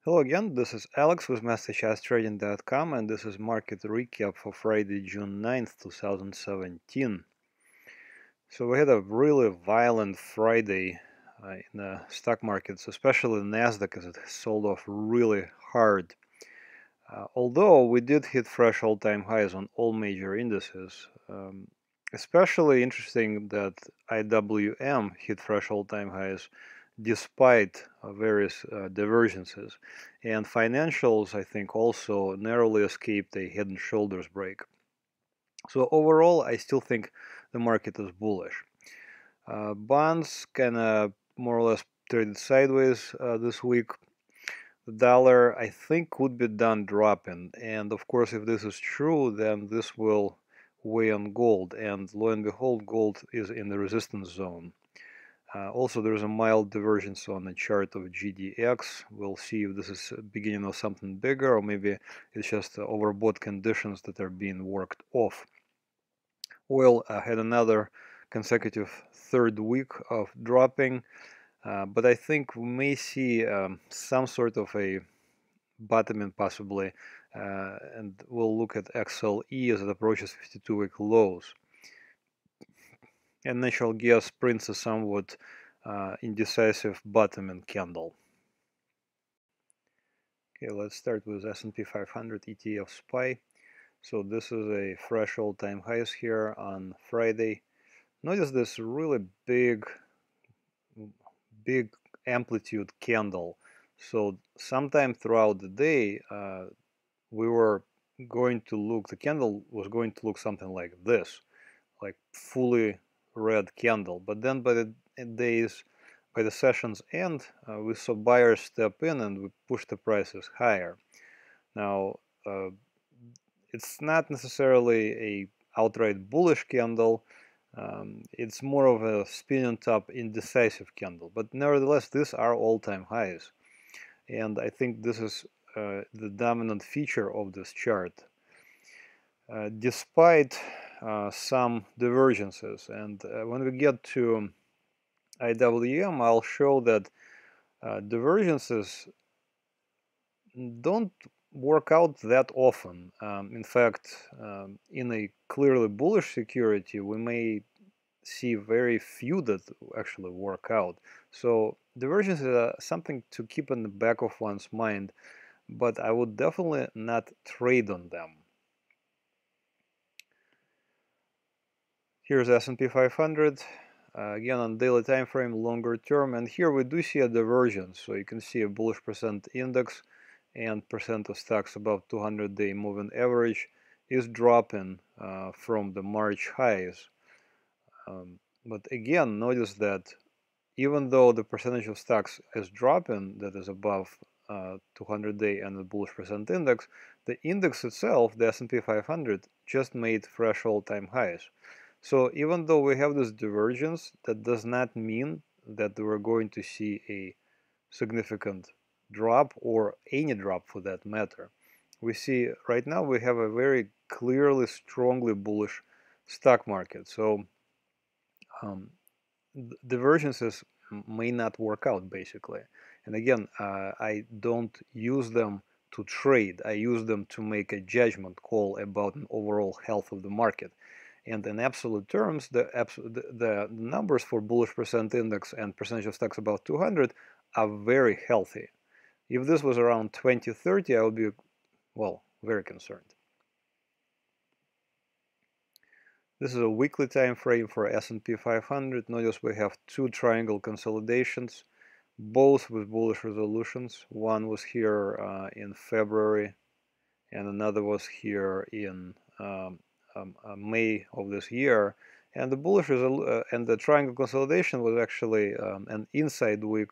Hello again, this is Alex with MasterChartsTrading.com, and this is market recap for Friday, June 9th, 2017. So we had a really violent Friday in the stock markets, especially NASDAQ, as it sold off really hard. Although we did hit fresh all-time highs on all major indices. Especially interesting that IWM hit fresh all-time highs despite various divergences. And financials, I think, also narrowly escaped a head and shoulders break. So overall, I still think the market is bullish. Bonds kind of more or less traded sideways this week. The dollar, I think, could be done dropping. And of course, if this is true, then this will weigh on gold. And lo and behold, gold is in the resistance zone. Also, there's a mild divergence on the chart of GDX. We'll see if this is the beginning of something bigger, or maybe it's just overbought conditions that are being worked off. Oil had another consecutive third week of dropping, but I think we may see some sort of a bottoming possibly, and we'll look at XLE as it approaches 52-week lows. And natural gas prints a somewhat indecisive bottoming candle. Okay, let's start with S&P 500 ETF SPY. So this is a fresh all-time highs here on Friday. Notice this really big amplitude candle. So sometime throughout the day, we were going to look, the candle was going to look something like this, like fully red candle. But then by the session's end, we saw buyers step in and we pushed the prices higher. Now, it's not necessarily a outright bullish candle. It's more of a spinning top indecisive candle. But nevertheless, these are all-time highs. And I think this is the dominant feature of this chart. Despite some divergences, and when we get to IWM, I'll show that divergences don't work out that often. In fact, in a clearly bullish security, we may see very few that actually work out. So divergences are something to keep in the back of one's mind, but I would definitely not trade on them. Here's S&P 500, again on daily time frame, longer term, and here we do see a divergence. So you can see a bullish percent index and percent of stocks above 200-day moving average is dropping from the March highs. But again, notice that even though the percentage of stocks is dropping, that is above 200-day and the bullish percent index, the index itself, the S&P 500, just made fresh all-time highs. So even though we have this divergence, that does not mean that we're going to see a significant drop or any drop for that matter. We see right now we have a very clearly, strongly bullish stock market. So divergences may not work out basically. And again, I don't use them to trade. I use them to make a judgment call about an overall health of the market. And in absolute terms, the numbers for bullish percent index and percentage of stocks above 200 are very healthy. If this was around 20-30, I would be, well, very concerned. This is a weekly time frame for S&P 500. Notice we have two triangle consolidations, both with bullish resolutions. One was here in February, and another was here in May of this year. And the bullish and the triangle consolidation was actually an inside week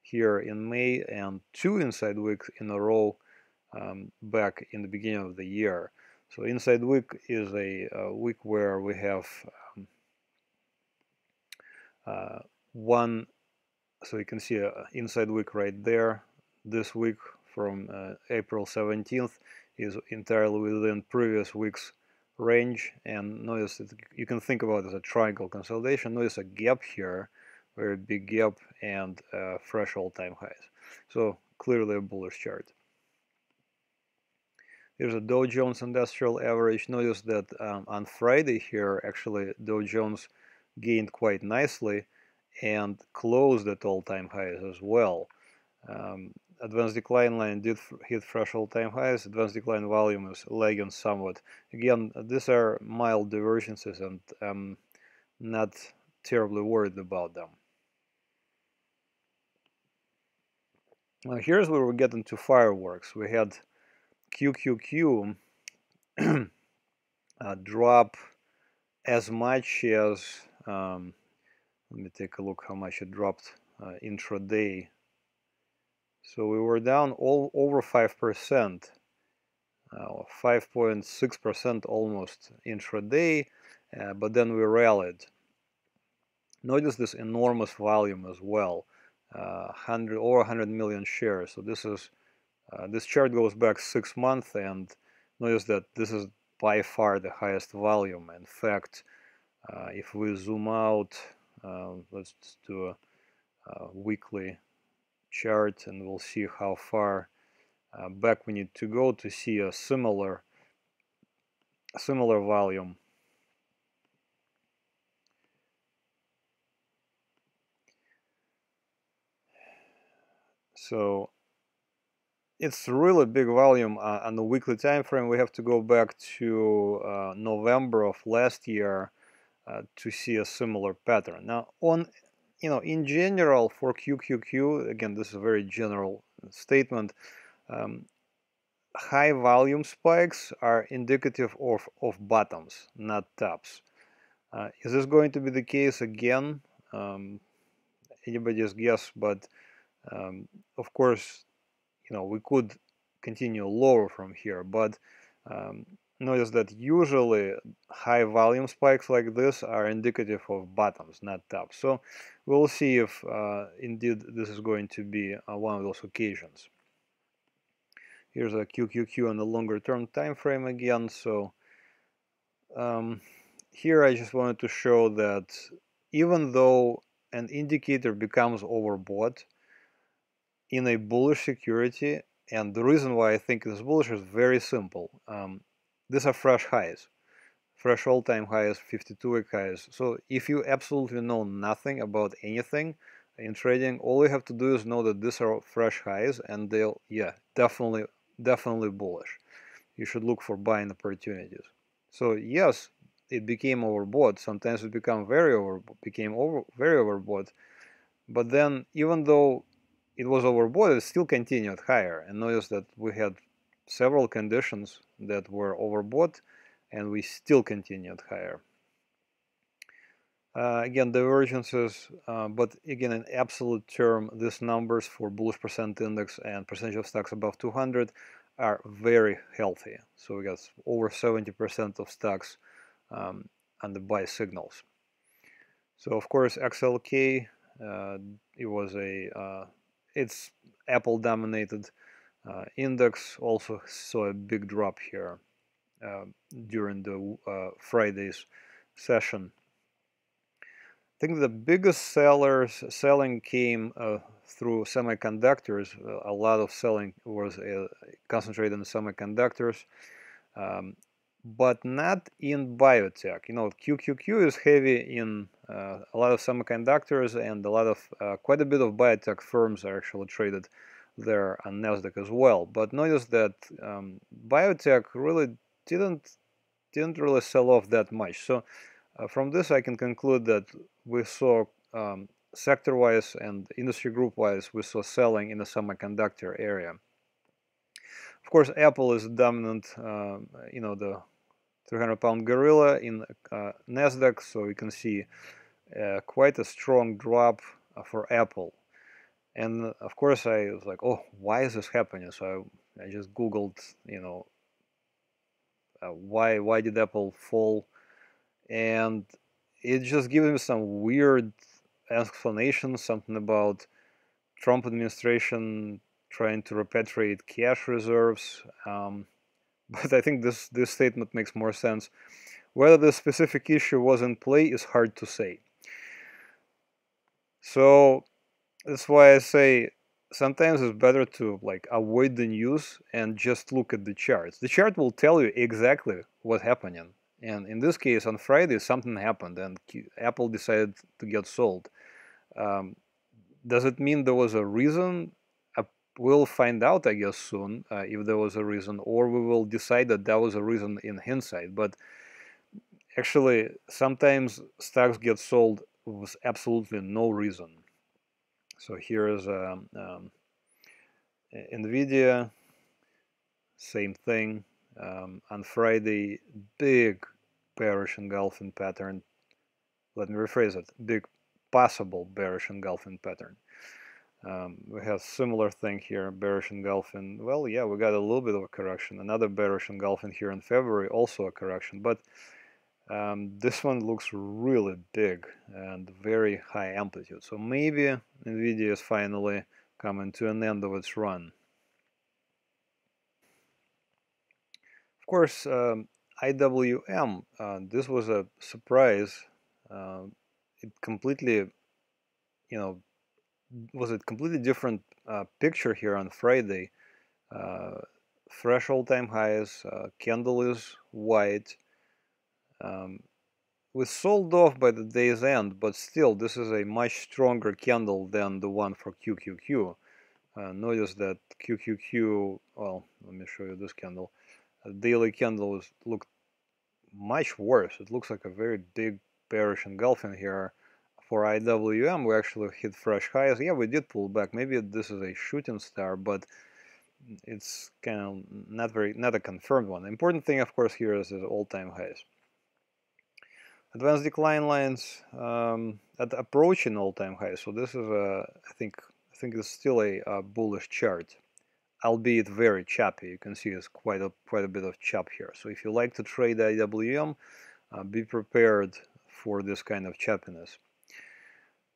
here in May and two inside weeks in a row back in the beginning of the year. So inside week is a week where we have one, so you can see an inside week right there. This week from April 17th is entirely within previous week's range, and notice that you can think about it as a triangle consolidation. Notice a gap here, very big gap, and fresh all-time highs. So clearly a bullish chart. Here's a Dow Jones Industrial Average. Notice that on Friday here, actually Dow Jones gained quite nicely and closed at all-time highs as well. Advanced decline line did hit fresh all-time highs. Advanced decline volume is lagging somewhat. Again, these are mild divergences, and I'm not terribly worried about them. Now here's where we get into fireworks. We had QQQ drop as much as, let me take a look how much it dropped intraday. So we were down over 5%, 5.6% almost intraday, but then we rallied. Notice this enormous volume as well, over 100 million shares. So this is this chart goes back 6 months, and notice that this is by far the highest volume. In fact, if we zoom out, let's just do a weekly chart, and we'll see how far back we need to go to see a similar volume. So it's really big volume on the weekly time frame. We have to go back to November of last year to see a similar pattern. Now, in general for QQQ, again, this is a very general statement. High volume spikes are indicative of bottoms, not tops. Is this going to be the case again? Anybody's guess, but of course, we could continue lower from here, but notice that usually high volume spikes like this are indicative of bottoms, not tops. So we'll see if indeed this is going to be one of those occasions. Here's a QQQ on the longer term time frame again. So here I just wanted to show that even though an indicator becomes overbought in a bullish security, and the reason why I think it is bullish is very simple. These are fresh highs, fresh all-time highs, 52-week highs. So if you absolutely know nothing about anything in trading, all you have to do is know that these are fresh highs, and they'll, definitely bullish. You should look for buying opportunities. So yes, it became overbought. Sometimes it became very overbought. But then, even though it was overbought, it still continued higher. And notice that we had several conditions that were overbought, and we still continued higher. Again, divergences, but again, in absolute term, these numbers for bullish percent index and percentage of stocks above 200 are very healthy. So we got over 70% of stocks on the buy signals. So of course, XLK, it was it's Apple dominated index, also saw a big drop here during the Friday's session. I think the biggest selling came through semiconductors. A lot of selling was concentrated in semiconductors, but not in biotech. QQQ is heavy in a lot of semiconductors, and quite a bit of biotech firms are actually traded there on Nasdaq as well. But notice that biotech really didn't really sell off that much. So from this, I can conclude that we saw sector-wise and industry group-wise, we saw selling in the semiconductor area. Of course, Apple is dominant, the 300-pound gorilla in Nasdaq, so you can see quite a strong drop for Apple. And of course, I was like, oh, why is this happening? So I just Googled, why did Apple fall? And it just gives me some weird explanation, something about Trump administration trying to repatriate cash reserves. But I think this statement makes more sense. Whether the specific issue was in play is hard to say. So that's why I say sometimes it's better to like avoid the news and just look at the charts. The chart will tell you exactly what's happening. And in this case, on Friday, something happened and Apple decided to get sold. Um, does it mean there was a reason? We'll find out, I guess, soon if there was a reason, or we will decide that that was a reason in hindsight. But actually, sometimes stocks get sold with absolutely no reason. So here is NVIDIA, same thing. On Friday, big bearish engulfing pattern. Let me rephrase it, big possible bearish engulfing pattern. We have similar thing here, bearish engulfing. Well, yeah, we got a little bit of a correction. Another bearish engulfing here in February, also a correction. But this one looks really big and very high amplitude. So maybe NVIDIA is finally coming to an end of its run. Of course, IWM, this was a surprise. It completely, was a completely different picture here on Friday. Fresh all-time highs, candle is white. We sold off by the day's end, but still, this is a much stronger candle than the one for QQQ. Notice that QQQ, well, let me show you this candle. A daily candle looked much worse. It looks like a very big bearish engulfing here. For IWM, we actually hit fresh highs. Yeah, we did pull back. Maybe this is a shooting star, but it's kind of not a confirmed one. The important thing, of course, here is all-time highs. Advanced decline lines at approaching all-time highs. So this is I think it's still a bullish chart, albeit very choppy. You can see it's quite a bit of chop here. So if you like to trade IWM, be prepared for this kind of choppiness.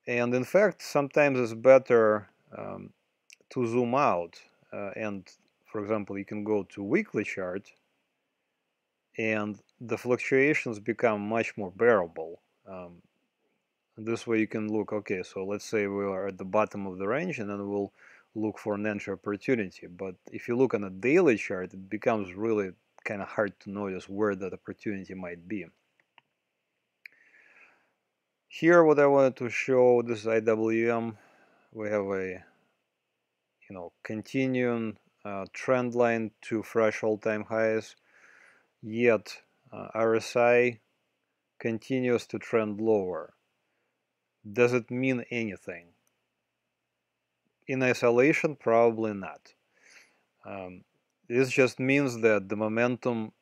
And in fact, sometimes it's better to zoom out and, for example, you can go to weekly chart and the fluctuations become much more bearable. This way you can look, okay, so let's say we are at the bottom of the range and then we'll look for an entry opportunity. But if you look on a daily chart, it becomes really kind of hard to notice where that opportunity might be. Here, what I wanted to show, this is IWM. We have a continuing trend line to fresh all-time highs, yet RSI continues to trend lower. Does it mean anything? In isolation, probably not. This just means that the momentum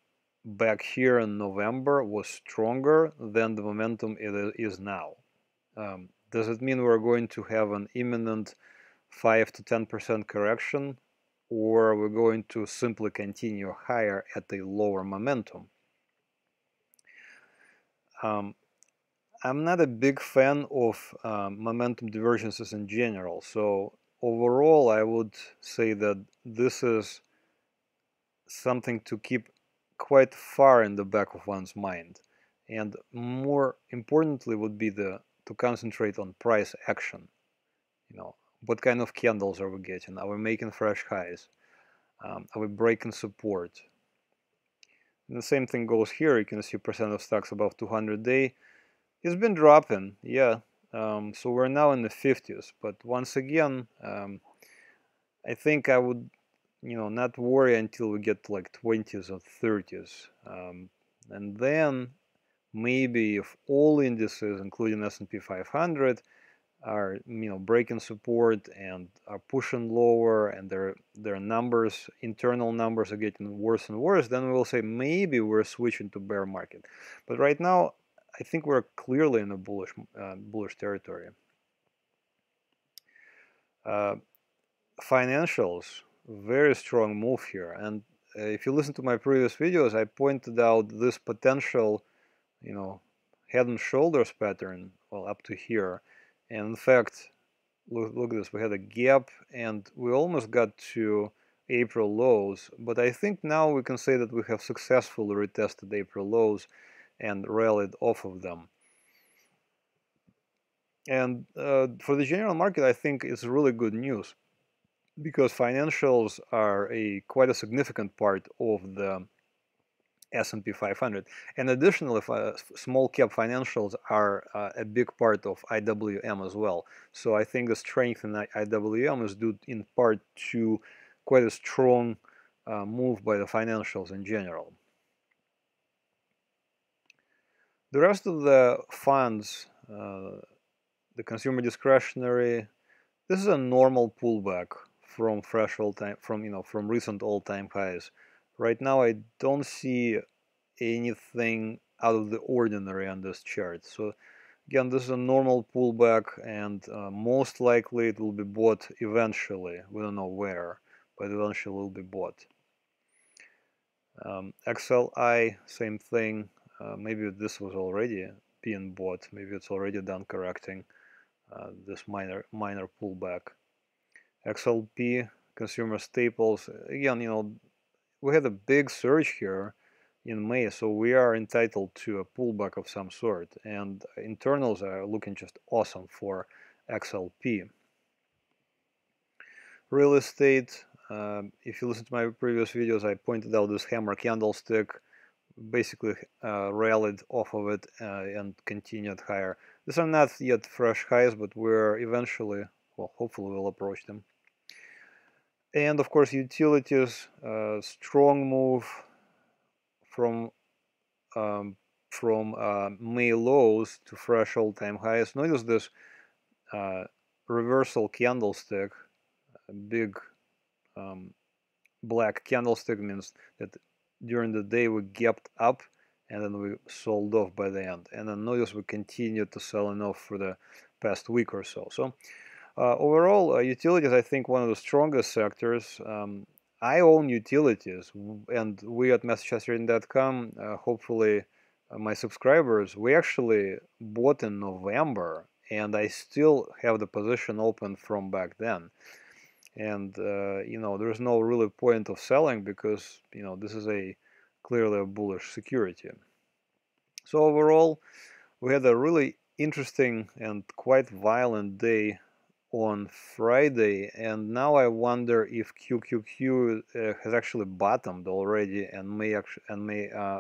back here in November was stronger than the momentum it is now. Does it mean we're going to have an imminent 5 to 10% correction, or we're going to simply continue higher at a lower momentum? I'm not a big fan of momentum divergences in general, so overall I would say that this is something to keep quite far in the back of one's mind, and more importantly would be to concentrate on price action. What kind of candles are we getting? Are we making fresh highs? Are we breaking support? And the same thing goes here. You can see percent of stocks above 200-day. It's been dropping, yeah. So we're now in the 50s. But once again, I think I would, not worry until we get to like 20s or 30s. And then maybe if all indices, including S&P 500, are breaking support and are pushing lower, and their numbers, internal numbers, are getting worse and worse, then we will say maybe we're switching to bear market. But right now, I think we're clearly in a bullish territory. Financials, very strong move here, and if you listen to my previous videos, I pointed out this potential, head and shoulders pattern, well, up to here. And in fact, look at this, we had a gap and we almost got to April lows, but I think now we can say that we have successfully retested April lows and rallied off of them. And for the general market, I think it's really good news. because financials are quite a significant part of the S&P 500, and additionally, small cap financials are a big part of IWM as well. So I think the strength in IWM is due in part to quite a strong move by the financials in general. The rest of the funds, the consumer discretionary, this is a normal pullback from threshold time, from recent all-time highs. Right now, I don't see anything out of the ordinary on this chart. So again, this is a normal pullback, and most likely it will be bought eventually. We don't know where, but eventually it will be bought. XLI, same thing. Maybe this was already being bought. Maybe it's already done correcting this minor pullback. XLP, consumer staples. Again, we had a big surge here in May, so we are entitled to a pullback of some sort, and internals are looking just awesome for XLP. Real estate, if you listen to my previous videos, I pointed out this hammer candlestick, basically rallied off of it and continued higher. These are not yet fresh highs, but we're eventually, well, hopefully we'll approach them. And of course, utilities, strong move from May lows to fresh all-time highs. Notice this reversal candlestick, a big black candlestick means that during the day we gapped up and then we sold off by the end. And then notice we continued to selling off for the past week or so. So overall, utilities, I think, one of the strongest sectors. I own utilities, and we at MasterChartsTrading.com, hopefully my subscribers, we actually bought in November, and I still have the position open from back then. And there's no really point of selling because this is clearly a bullish security. So overall, we had a really interesting and quite violent day on Friday, and now I wonder if QQQ has actually bottomed already and may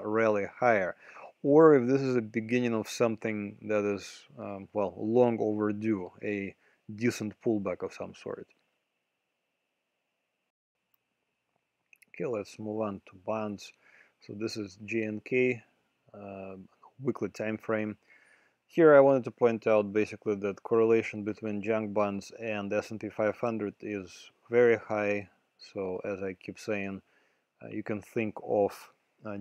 rally higher, or if this is the beginning of something that is well, long overdue, a decent pullback of some sort. Okay, let's move on to bonds. So this is JNK weekly time frame. Here I wanted to point out basically that correlation between junk bonds and S&P 500 is very high. So as I keep saying, you can think of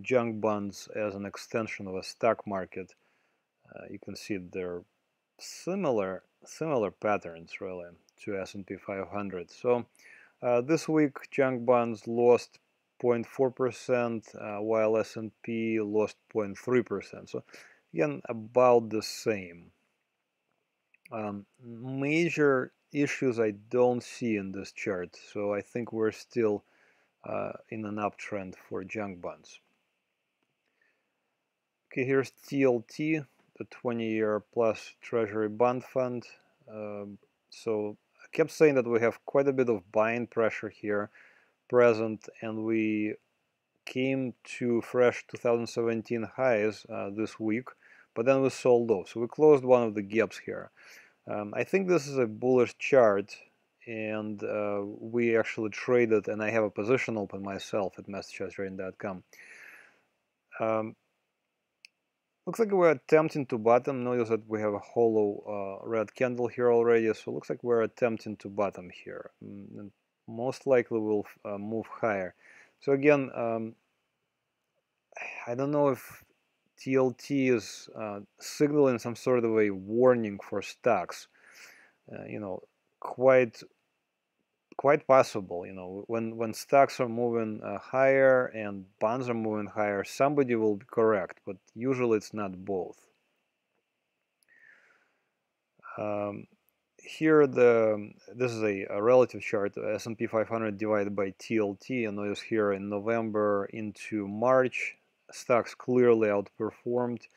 junk bonds as an extension of a stock market. You can see they're similar patterns really to S&P 500. So this week junk bonds lost 0.4%, while S&P lost 0.3%. So again, about the same. Major issues I don't see in this chart, so I think we're still in an uptrend for junk bonds. Okay, here's TLT, the 20-year plus Treasury bond fund. So I kept saying that we have quite a bit of buying pressure here present, and we came to fresh 2017 highs this week, but then we sold off. So we closed one of the gaps here. I think this is a bullish chart, and we actually traded, and I have a position open myself at MasterChartsTrading.com. Looks like we're attempting to bottom. Notice that we have a hollow red candle here already, so looks like we're attempting to bottom here. And most likely we'll move higher. So again, I don't know if TLT is signaling some sort of a warning for stocks. Quite possible. When stocks are moving higher and bonds are moving higher, somebody will be correct, but usually it's not both. Here, this is a relative chart, S&P 500 divided by TLT, and notice here in November into March, stocks clearly outperformed,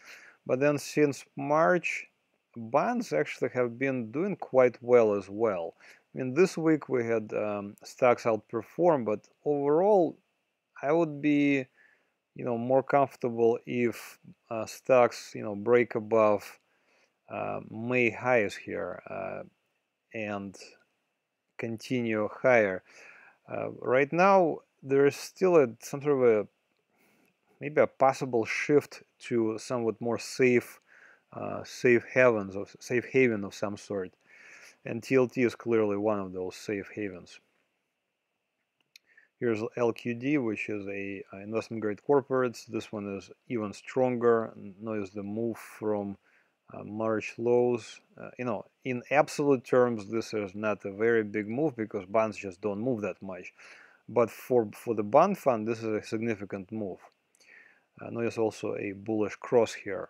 but then since March, bonds actually have been doing quite well as well. I mean, this week we had stocks outperform, but overall, I would be, more comfortable if stocks, break above May highs here and continue higher. Right now, there is still some sort of maybe a possible shift to somewhat more safe safe haven of some sort, and TLT is clearly one of those safe havens. Here's LQD, which is a investment grade corporates. This one is even stronger. Notice the move from March lows. In absolute terms, this is not a very big move because bonds just don't move that much. But for the bond fund, this is a significant move. Notice also a bullish cross here.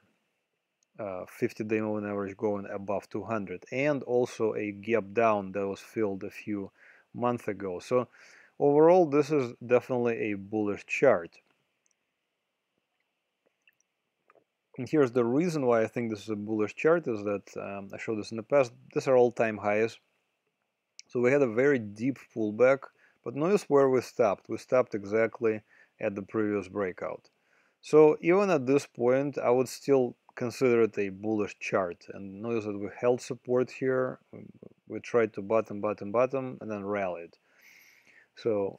50-day moving average going above 200, and also a gap down that was filled a few months ago. So overall, this is definitely a bullish chart. And here's the reason why I think this is a bullish chart is that I showed this in the past. These are all-time highs. So we had a very deep pullback, but notice where we stopped. We stopped exactly at the previous breakout. So even at this point, I would still consider it a bullish chart. And notice that we held support here. We tried to bottom, and then rallied. So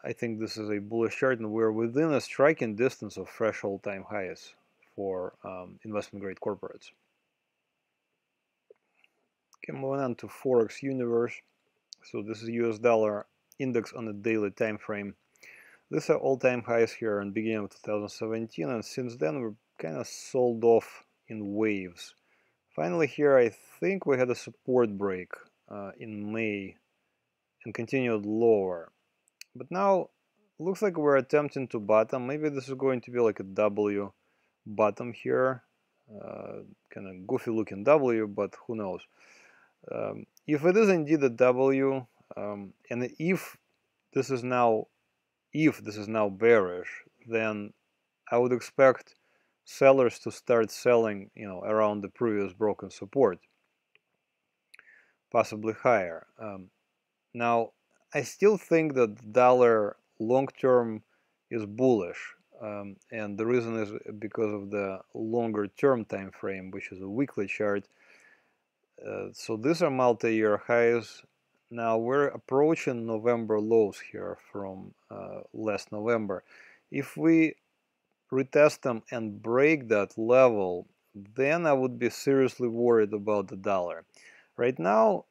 I think this is a bullish chart, and we're within a striking distance of fresh all-time highs for investment-grade corporates. Okay, moving on to Forex universe. So this is US dollar index on a daily time frame. These are all-time highs here in the beginning of 2017, and since then we're kind of sold off in waves. Finally here I think we had a support break in May and continued lower. But now looks like we're attempting to bottom. Maybe this is going to be like a W bottom here. Kind of goofy looking W, but who knows. If it is indeed a W, and if this is now bearish, then I would expect sellers to start selling, around the previous broken support, possibly higher. Now, I still think that the dollar long-term is bullish, and the reason is because of the longer-term time frame, which is a weekly chart. So these are multi-year highs. Now we're approaching November lows here from last November. If we retest them and break that level, then I would be seriously worried about the dollar. Right now,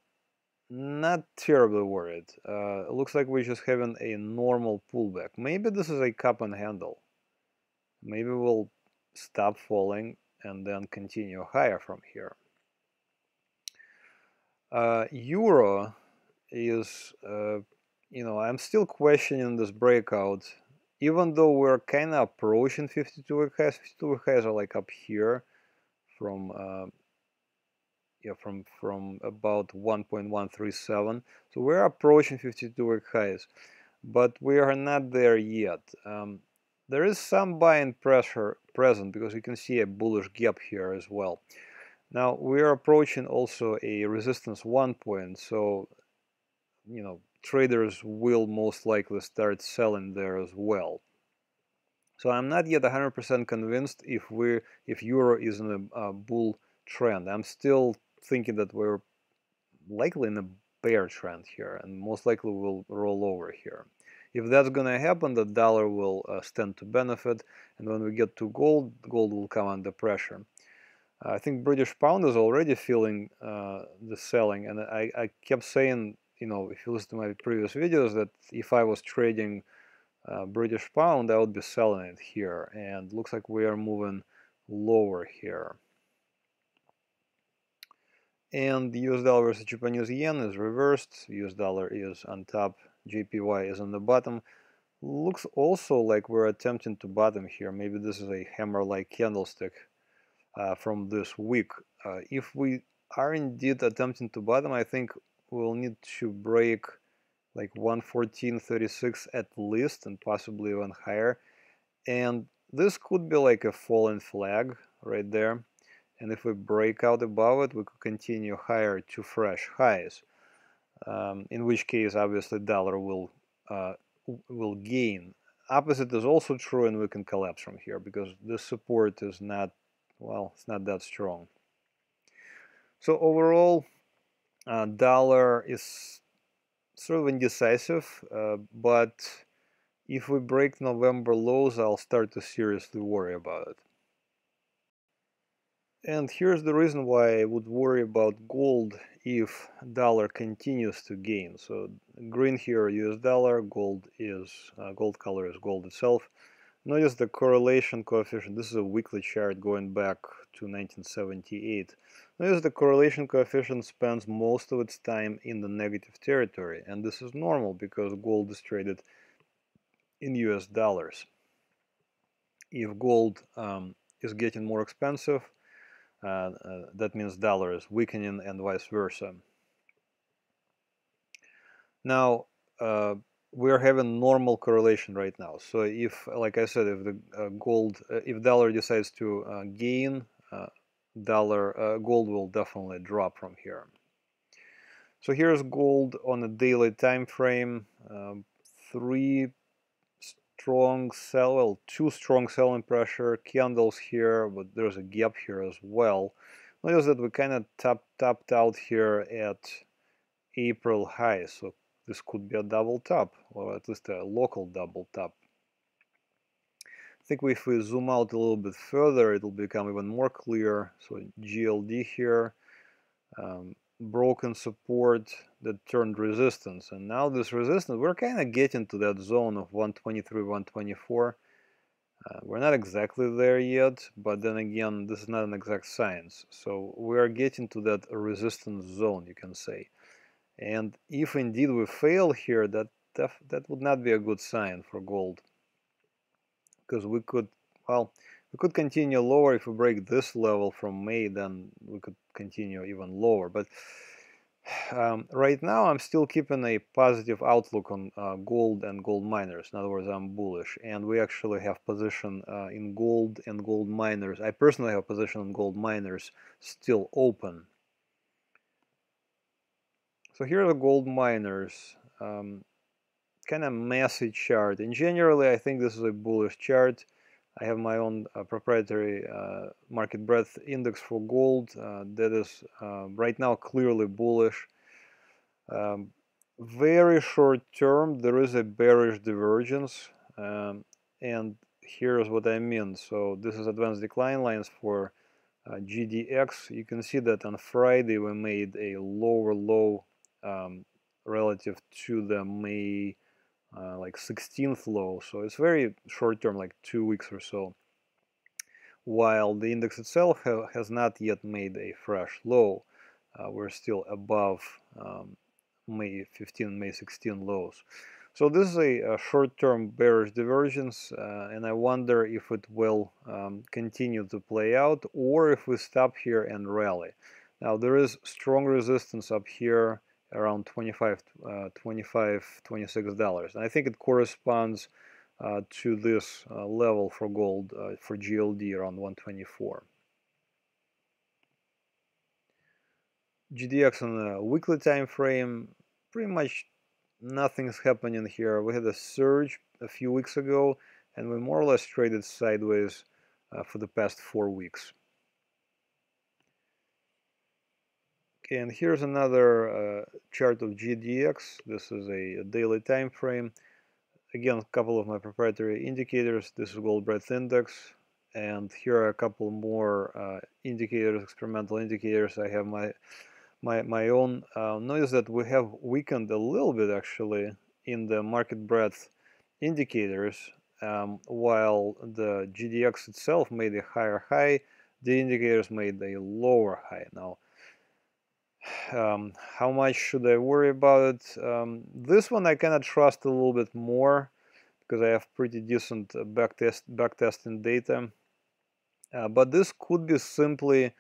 not terribly worried. It looks like we're just having a normal pullback. Maybe this is a cup and handle. Maybe we'll stop falling and then continue higher from here. Euro is, I'm still questioning this breakout, even though we're kind of approaching 52-week highs. 52-week highs are like up here from about 1.137. So we're approaching 52-week highs, but we are not there yet. There is some buying pressure present because you can see a bullish gap here as well. Now we are approaching also a resistance 1 point, so traders will most likely start selling there as well. So I'm not yet 100% convinced if euro is in a bull trend. I'm still thinking that we're likely in a bear trend here, and most likely will roll over here. If that's gonna happen, the dollar will stand to benefit, and when we get to gold will come under pressure. I think British pound is already feeling the selling, and I kept saying, if you listen to my previous videos, that if I was trading British pound, I would be selling it here, and looks like we are moving lower here. And the US dollar versus Japanese yen is reversed. US dollar is on top, JPY is on the bottom. Looks also like we're attempting to bottom here. Maybe this is a hammer-like candlestick from this week. If we are indeed attempting to bottom, I think we'll need to break like 114.36 at least, and possibly even higher. And this could be like a falling flag right there. And if we break out above it, we could continue higher to fresh highs. in which case obviously dollar will gain. Opposite is also true, and we can collapse from here because this support is not, well, it's not that strong. So overall, dollar is sort of indecisive, but if we break November lows, I'll start to seriously worry about it. And here's the reason why I would worry about gold if dollar continues to gain. So green here, US dollar, gold color is gold itself. Notice the correlation coefficient. This is a weekly chart going back to 1978. Notice the correlation coefficient spends most of its time in the negative territory, and this is normal because gold is traded in US dollars. If gold is getting more expensive, that means dollar is weakening and vice versa. Now, we're having normal correlation right now. So if, like I said, if the if dollar decides to gain, gold will definitely drop from here. So here's gold on a daily time frame. Two strong selling pressure candles here, but there's a gap here as well. Notice that we kind of tapped out here at April high, so this could be a double top, or at least a local double top. I think if we zoom out a little bit further, it'll become even more clear. So GLD here, broken support that turned resistance, and now this resistance, we're kind of getting to that zone of 123, 124. We're not exactly there yet, but then again, this is not an exact science. So we are getting to that resistance zone, you can say. And if indeed we fail here, that would not be a good sign for gold, because we could continue lower. If we break this level from May, then we could continue even lower. But right now, I'm still keeping a positive outlook on gold and gold miners. In other words, I'm bullish, and we actually have position in gold and gold miners. I personally have position on gold miners still open. So here are the gold miners. Kind of messy chart. In generally, I think this is a bullish chart. I have my own proprietary market breadth index for gold that is right now clearly bullish. Very short term, there is a bearish divergence, and here's what I mean. So this is advanced decline lines for GDX. You can see that on Friday we made a lower low relative to the May like 16th low, so it's very short term, like 2 weeks or so, while the index itself has not yet made a fresh low. We're still above May 15, May 16 lows. So this is a short-term bearish divergence, and I wonder if it will continue to play out, or if we stop here and rally. Now there is strong resistance up here around $25, $26, and I think it corresponds to this level for gold for GLD around 124. GDX on a weekly time frame, pretty much nothing's happening here. We had a surge a few weeks ago, and we more or less traded sideways for the past 4 weeks. Okay, and here's another chart of GDX. This is a daily time frame. Again, a couple of my proprietary indicators. This is Gold Breadth Index, and here are a couple more indicators, experimental indicators. I have my own. Notice that we have weakened a little bit actually in the market breadth indicators, while the GDX itself made a higher high. The indicators made a lower high. Now, how much should I worry about it? This one I cannot trust a little bit more because I have pretty decent backtesting data. But this could be simply,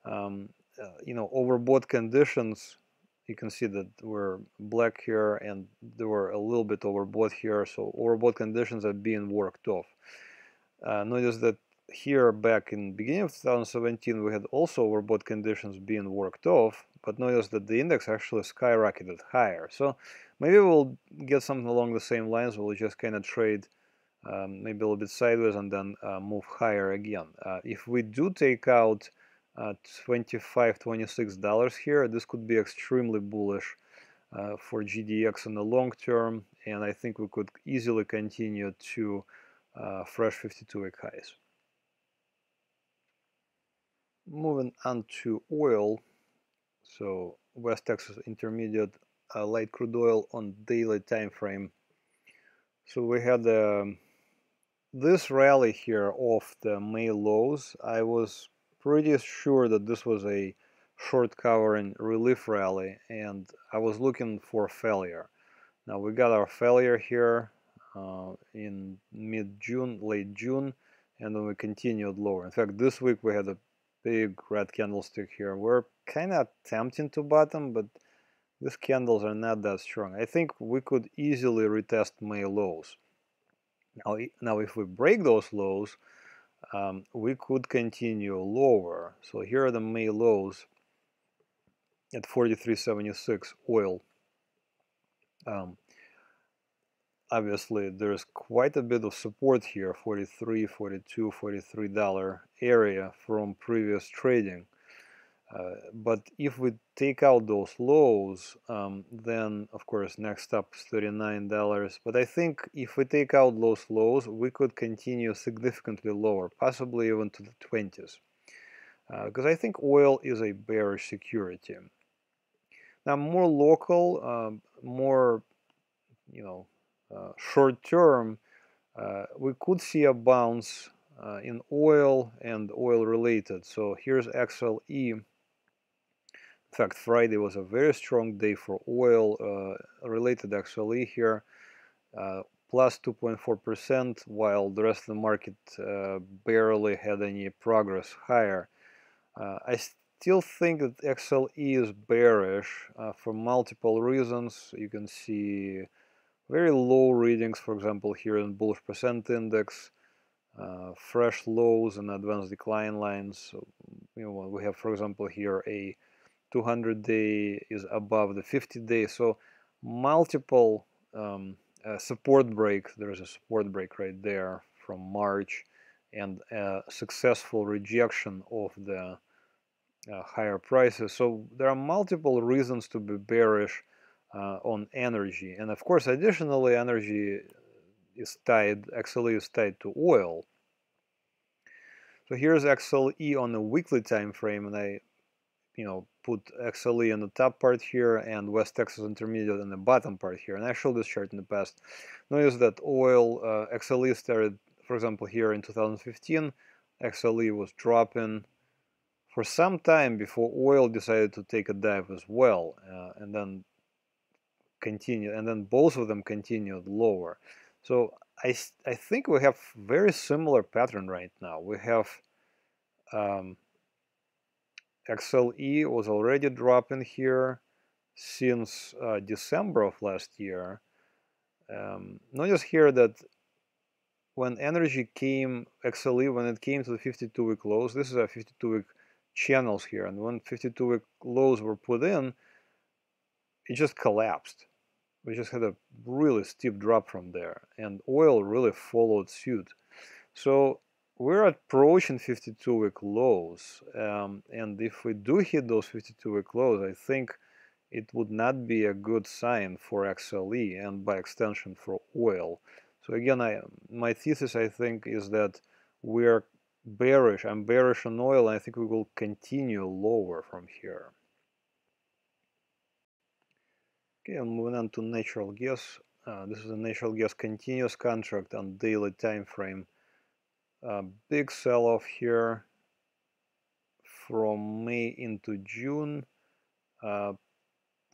overbought conditions. You can see that we're black here, and they were a little bit overbought here. So overbought conditions are being worked off. Notice that here back in the beginning of 2017 we had also overbought conditions being worked off, but notice that the index actually skyrocketed higher. So maybe we'll get something along the same lines. We'll just kind of trade maybe a little bit sideways and then move higher again. If we do take out $25, $26 here, this could be extremely bullish for GDX in the long term, and I think we could easily continue to fresh 52-week highs. Moving on to oil, so West Texas Intermediate light crude oil on daily time frame. So we had this rally here off the May lows. I was pretty sure that this was a short covering relief rally, and I was looking for failure. Now we got our failure here in mid-June, late June, and then we continued lower. In fact, this week we had a big red candlestick here. We're kind of tempting to bottom, but these candles are not that strong. I think we could easily retest May lows. Now if we break those lows, we could continue lower. So here are the May lows at 43.76 oil. Obviously there's quite a bit of support here, 43, 42, $43 area from previous trading. But if we take out those lows, then of course next up is $39. But I think if we take out those lows, we could continue significantly lower, possibly even to the 20s. Because I think oil is a bearish security. Now more local, more short term, we could see a bounce in oil and oil related. So here's XLE. In fact, Friday was a very strong day for oil related XLE here, plus 2.4%, while the rest of the market barely had any progress higher. I still think that XLE is bearish for multiple reasons. You can see very low readings, for example, here in bullish percent index, fresh lows and advanced decline lines. So, we have, for example, here a 200-day is above the 50-day. So multiple support break. There's a support break right there from March, and a successful rejection of the higher prices. So there are multiple reasons to be bearish on energy, and of course additionally energy is tied, XLE is tied to oil. So here's XLE on a weekly time frame, and I put XLE in the top part here and West Texas Intermediate in the bottom part here, and I showed this chart in the past. Notice that oil XLE started, for example, here in 2015. XLE was dropping for some time before oil decided to take a dive as well, and then both of them continued lower. So I think we have very similar pattern right now. We have XLE was already dropping here since December of last year. Notice here that when energy came, XLE, when it came to the 52-week lows, this is a 52-week channels here, and when 52-week lows were put in, it just collapsed. We just had a really steep drop from there, and oil really followed suit. So we're approaching 52-week lows, and if we do hit those 52-week lows, I think it would not be a good sign for XLE and by extension for oil. So again, my thesis, I think, is that we're bearish. I'm bearish on oil, and I think we will continue lower from here. Okay, I'm moving on to natural gas. This is a natural gas continuous contract on daily time frame. Big sell-off here from May into June.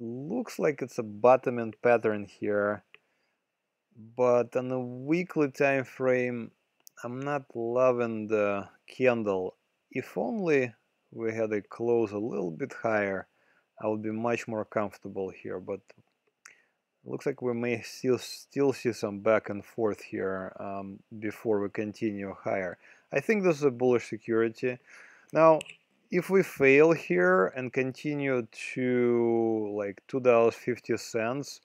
Looks like it's a bottoming pattern here, but on a weekly time frame, I'm not loving the candle. If only we had a close a little bit higher, I would be much more comfortable here, but looks like we may still see some back and forth here before we continue higher. I think this is a bullish security. Now, if we fail here and continue to like $2.50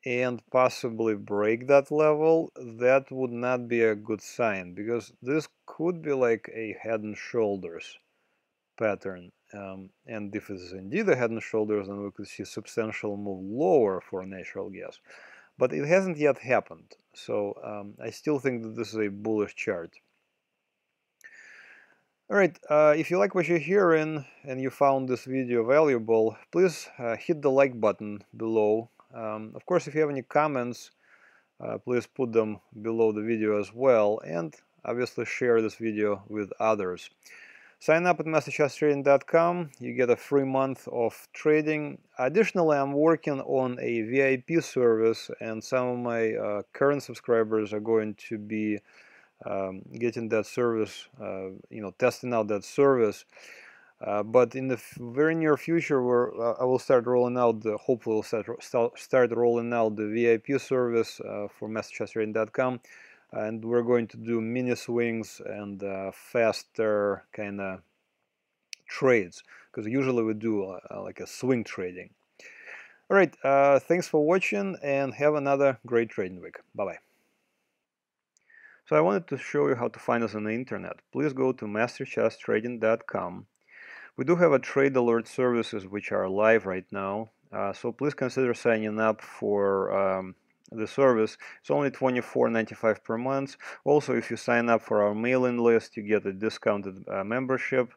and possibly break that level, that would not be a good sign, because this could be like a head and shoulders pattern. And if it is indeed a head and shoulders, then we could see substantial move lower for natural gas. But it hasn't yet happened, so I still think that this is a bullish chart. Alright, if you like what you're hearing and you found this video valuable, please hit the like button below. Of course, if you have any comments, please put them below the video as well, and obviously share this video with others. Sign up at MasterChartsTrading.com. You get a free month of trading. Additionally, I'm working on a VIP service, and some of my current subscribers are going to be getting that service, testing out that service. But in the very near future, I will start rolling out hopefully start rolling out the VIP service for MasterChartsTrading.com, and we're going to do mini swings and faster kind of trades, because usually we do like a swing trading. All right, thanks for watching, and have another great trading week. Bye-bye. So I wanted to show you how to find us on the internet. Please go to MasterChartsTrading.com. We do have a trade alert services which are live right now, so please consider signing up for the service. It's only $24.95 per month. Also, if you sign up for our mailing list, you get a discounted membership.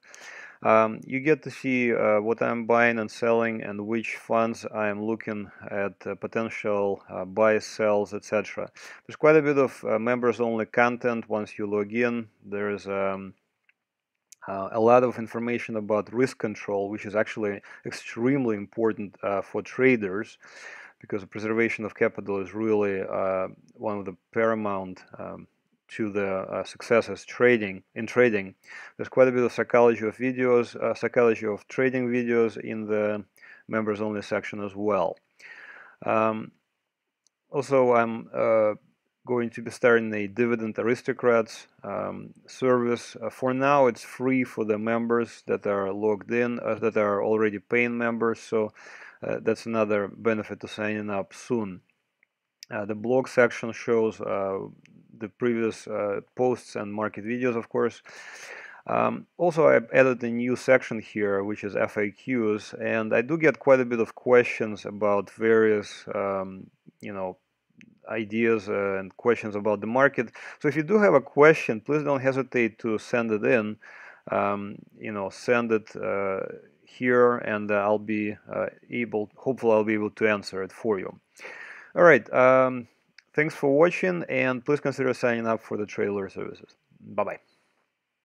You get to see what I'm buying and selling and which funds I'm looking at, potential buys, sells, etc. There's quite a bit of members-only content once you log in. There's a lot of information about risk control, which is actually extremely important for traders, because preservation of capital is really one of the paramount to the success in trading. There's quite a bit of psychology of videos, psychology of trading videos in the members only section as well. Also, I'm going to be starting a Dividend Aristocrats service. For now, it's free for the members that are logged in, that are already paying members, so that's another benefit to signing up soon. The blog section shows the previous posts and market videos, of course. Also, I've added a new section here, which is FAQs, and I do get quite a bit of questions about various, ideas and questions about the market. So if you do have a question, please don't hesitate to send it in. Send it here, and I'll be hopefully I'll be able to answer it for you. All right, thanks for watching, and please consider signing up for the trailer services. Bye-bye.